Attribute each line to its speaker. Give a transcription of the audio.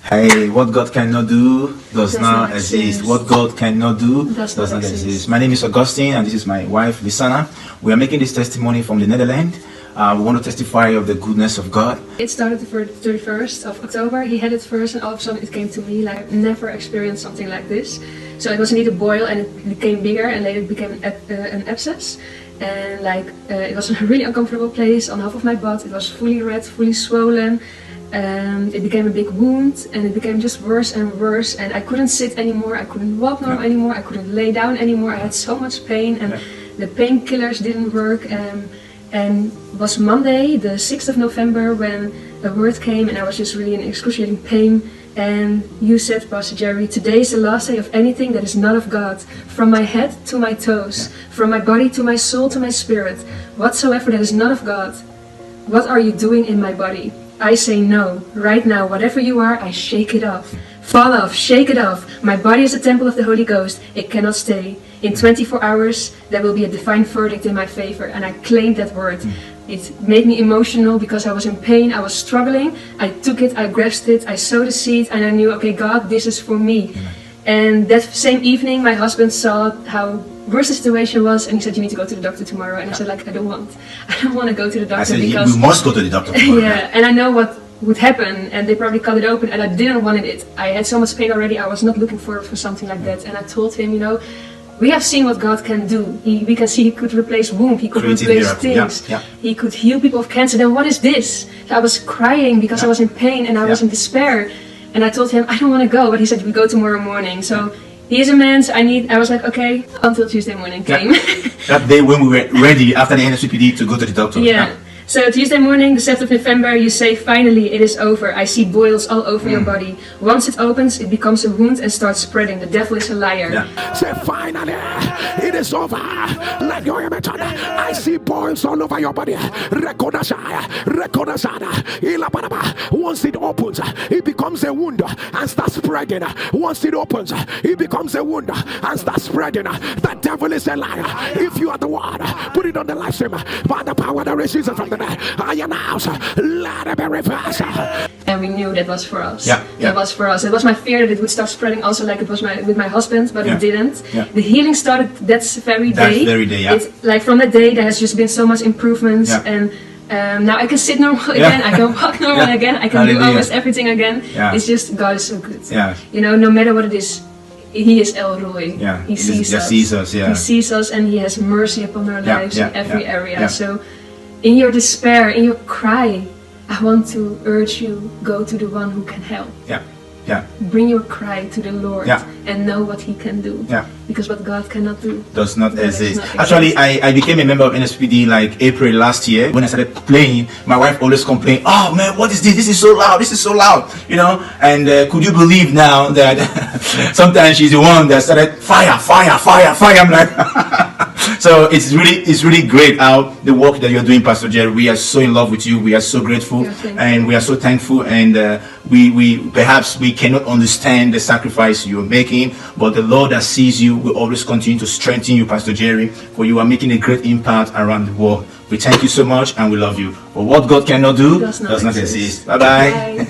Speaker 1: Hey, what God cannot do does not exist. What God cannot do does not exist. My name is Augustine, and this is my wife, Lisana. We are making this testimony from the Netherlands. We want to testify of the goodness of God.
Speaker 2: It started the 31st of October. He had it first, and all of a sudden it came to me. Like, I've never experienced something like this. So it was indeed a boil, and it became bigger, and later it became an abscess. And it was a really uncomfortable place on half of my butt. It was fully red, fully swollen. It became a big wound, and it became just worse and worse, and I couldn't sit anymore, I couldn't walk normal anymore, I couldn't lay down anymore. I had so much pain, and the painkillers didn't work. And it was Monday, the 6th of November, when a word came, and I was just really in excruciating pain. And you said, Pastor Jerry, today is the last day of anything that is not of God, from my head to my toes, from my body to my soul to my spirit, whatsoever that is not of God. What are you doing in my body? I say no. Right now, whatever you are, I shake it off. Fall off, shake it off. My body is a temple of the Holy Ghost. It cannot stay. In 24 hours, there will be a divine verdict in my favor. And I claimed that word. It made me emotional because I was in pain, I was struggling. I took it, I grasped it, I sowed a seed, and I knew, okay, God, this is for me. And that same evening, my husband saw how worse the situation was, and he said, you need to go to the doctor tomorrow. And I said, I don't want to go to the doctor.
Speaker 1: I said,
Speaker 2: because
Speaker 1: we must go to the doctor tomorrow.
Speaker 2: Yeah, and I know what would happen, and they probably cut it open, and I didn't want it. I had so much pain already, I was not looking for something like that. And I told him, we have seen what God can do. We can see He could replace womb, He could replace things. He could heal people of cancer. Then what is this? I was crying because I was in pain and I was in despair. And I told him, I don't want to go, but he said, we go tomorrow morning. So he is a man, so I was like, okay, until Tuesday morning came.
Speaker 1: That day when we were ready after the NSPPD to go to the doctor.
Speaker 2: So Tuesday morning, the 7th of November, you say, finally, it is over. I see boils all over your body. Once it opens, it becomes a wound and starts spreading. The devil is a liar.
Speaker 3: Say, finally, it is over. Like your method. I see boils all over your body. Once it opens, it becomes a wound and starts spreading. Once it opens, it becomes a wound and starts spreading. The devil is a liar. If you are the one, put it on the live stream. By the power that raises from the I announce, let it be reversed.
Speaker 2: And we knew that was for us.
Speaker 1: That
Speaker 2: was for us. It was my fear that it would start spreading also like it was with my husband, but it didn't. The healing started that very day. It's like from that day there has just been so much improvements, and now I can sit normal again, I can walk normal again, I can do almost everything again. It's just, God is so good. No matter what it is, He is El Roy. He sees us. He sees us, and He has mercy upon our lives in every area. So in your despair, in your cry, I want to urge you, go to the one who can help. Bring your cry to the Lord and know what He can do. Because what God cannot do
Speaker 1: does not exist. Actually, I became a member of NSPPD like April last year. When I started playing, my wife always complained, oh man, what is this? This is so loud, this is so loud, And could you believe now that sometimes she's the one that started fire. I'm like, so it's really great how the work that you're doing, Pastor Jerry. We are so in love with you. We are so grateful, and we are so thankful. And we perhaps we cannot understand the sacrifice you're making, but the Lord that sees you will always continue to strengthen you, Pastor Jerry, for you are making a great impact around the world. We thank you so much, and we love you. But what God cannot do does not exist. Bye-bye.